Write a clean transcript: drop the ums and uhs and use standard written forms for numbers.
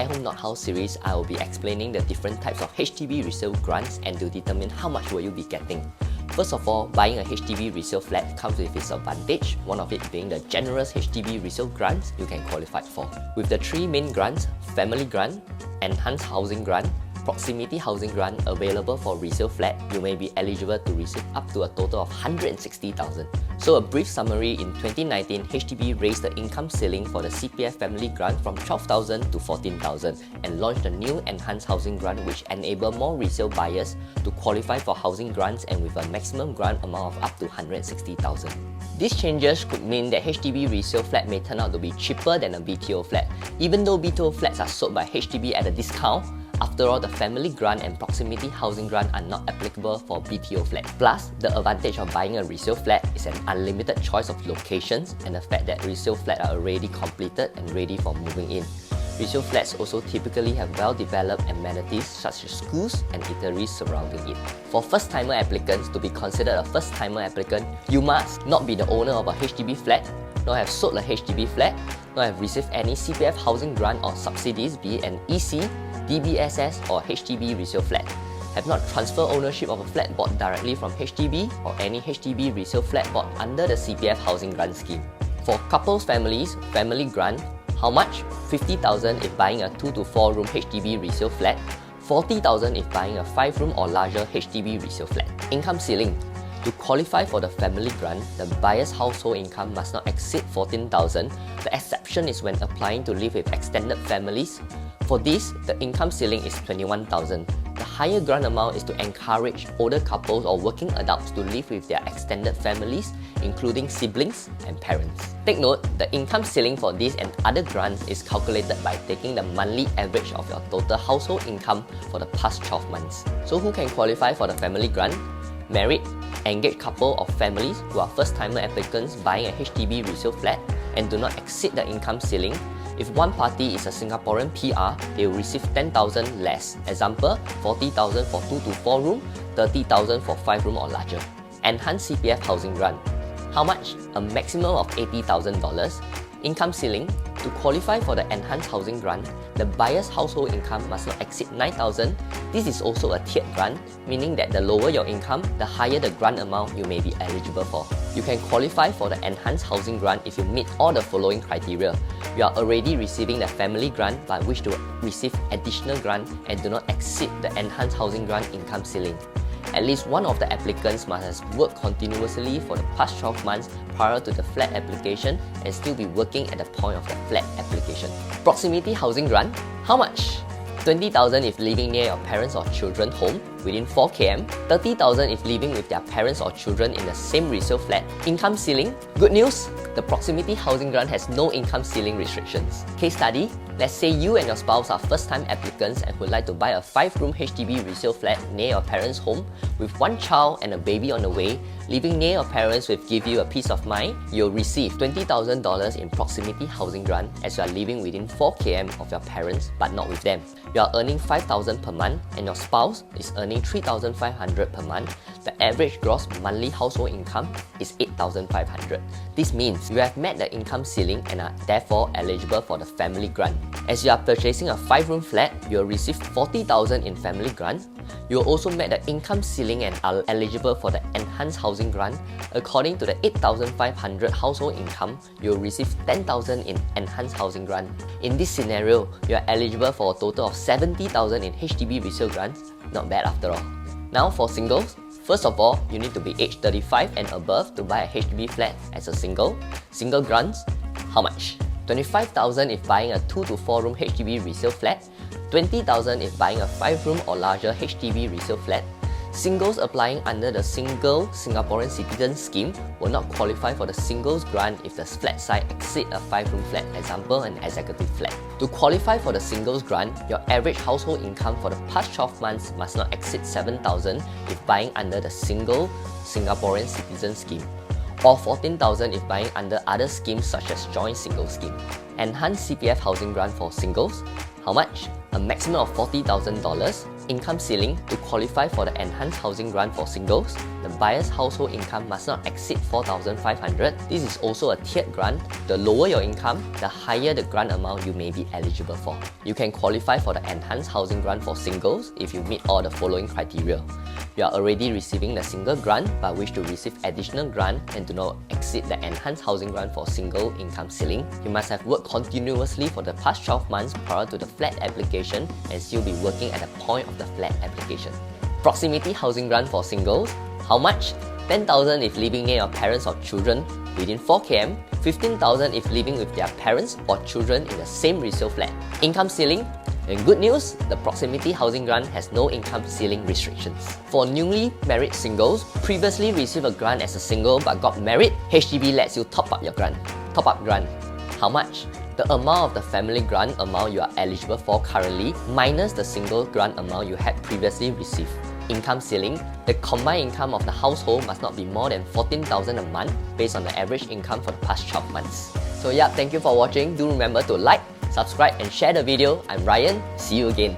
Home Not House series, I will be explaining the different types of HDB resale grants and to determine how much will you be getting. First of all, buying a HDB resale flat comes with its advantage, one of it being the generous HDB resale grants you can qualify for. With the three main grants, Family Grant, Enhanced Housing Grant, Proximity Housing Grant available for resale flat, you may be eligible to receive up to a total of 160,000. So a brief summary, in 2019, HDB raised the income ceiling for the CPF Family Grant from 12,000 to 14,000 and launched a new Enhanced Housing Grant which enable more resale buyers to qualify for housing grants and with a maximum grant amount of up to 160,000. These changes could mean that HDB resale flat may turn out to be cheaper than a BTO flat. Even though BTO flats are sold by HDB at a discount, after all, the Family Grant and Proximity Housing Grant are not applicable for BTO flat. Plus, the advantage of buying a resale flat is an unlimited choice of locations and the fact that resale flats are already completed and ready for moving in. Resale flats also typically have well-developed amenities such as schools and eateries surrounding it. For first-timer applicants, to be considered a first-timer applicant, you must not be the owner of a HDB flat, nor have sold a HDB flat, nor have received any CPF housing grant or subsidies, be it an EC, DBSS or HDB resale flat, have not transferred ownership of a flat bought directly from HDB or any HDB resale flat bought under the CPF Housing Grant Scheme. For couples families, Family Grant, how much? 50,000 if buying a 2 to 4 room HDB resale flat, 40,000 if buying a 5 room or larger HDB resale flat. Income ceiling. To qualify for the Family Grant, the buyer's household income must not exceed 14,000. The exception is when applying to live with extended families. For this, the income ceiling is 21,000. The higher grant amount is to encourage older couples or working adults to live with their extended families, including siblings and parents. Take note, the income ceiling for this and other grants is calculated by taking the monthly average of your total household income for the past 12 months. So who can qualify for the Family Grant? Married, engaged couple or families who are first-timer applicants buying a HDB resale flat and do not exceed the income ceiling. If one party is a Singaporean PR, they will receive 10,000 less. Example, 40,000 for 2 to 4 room, 30,000 for 5 room or larger. Enhanced CPF Housing Grant. How much? A maximum of $80,000. Income ceiling. To qualify for the Enhanced Housing Grant, the buyer's household income must not exceed 9,000. This is also a tiered grant, meaning that the lower your income, the higher the grant amount you may be eligible for. You can qualify for the Enhanced Housing Grant if you meet all the following criteria. You are already receiving the Family Grant but wish to receive additional grant and do not exceed the Enhanced Housing Grant income ceiling. At least one of the applicants must have worked continuously for the past 12 months prior to the flat application and still be working at the point of the flat application. Proximity Housing Grant. How much? 20,000 if living near your parents or children home within 4 km, 30,000 if living with their parents or children in the same resale flat. Income ceiling. Good news, the Proximity Housing Grant has no income ceiling restrictions. Case study. Let's say you and your spouse are first-time applicants and would like to buy a 5-room HDB resale flat near your parents' home with one child and a baby on the way. Living near your parents will give you a peace of mind. You'll receive $20,000 in Proximity Housing Grant as you are living within 4 km of your parents but not with them. You are earning 5,000 per month and your spouse is earning 3,500 per month. The average gross monthly household income is 8,500. This means you have met the income ceiling and are therefore eligible for the Family Grant. As you are purchasing a 5-room flat, you will receive 40,000 in Family Grant. You will also met the income ceiling and are eligible for the Enhanced Housing Grant. According to the 8,500 household income, you will receive 10,000 in Enhanced Housing Grant. In this scenario, you are eligible for a total of 70,000 in HDB resale grants. Not bad after all. Now for singles. First of all, you need to be age 35 and above to buy a HDB flat as a single. Single grants. How much? 25,000 if buying a 2 to 4 room HDB resale flat, 20,000 if buying a 5-room or larger HDB resale flat. Singles applying under the Single Singaporean Citizen Scheme will not qualify for the Singles Grant if the flat size exceeds a 5-room flat, example an executive flat. To qualify for the Singles Grant, your average household income for the past 12 months must not exceed 7,000 if buying under the Single Singaporean Citizen Scheme, or 14,000 if buying under other schemes such as Joint Single Scheme. Enhanced CPF Housing Grant for singles. How much? A maximum of $40,000. income ceiling, to qualify for the enhanced housing grant for singles, the buyer's household income must not exceed 4,500. This is also a tiered grant. The lower your income, the higher the grant amount you may be eligible for. You can qualify for the enhanced housing grant for singles if you meet all the following criteria. You are already receiving the single grant but wish to receive additional grant and do not exceed the enhanced housing grant for single income ceiling. You must have worked continuously for the past 12 months prior to the flat application and still be working at the point of the flat application. Proximity housing grant for singles. How much? 10,000 if living near your parents or children within 4 km, 15,000 if living with their parents or children in the same resale flat. Income ceiling. And good news, the proximity housing grant has no income ceiling restrictions. For newly married singles, previously received a grant as a single but got married, HDB lets you top up your grant. Top up grant. How much? The amount of the family grant amount you are eligible for currently minus the single grant amount you had previously received. Income ceiling. The combined income of the household must not be more than 14,000 a month based on the average income for the past 12 months. So yeah, thank you for watching. Do remember to like, subscribe and share the video. I'm Ryan. See you again.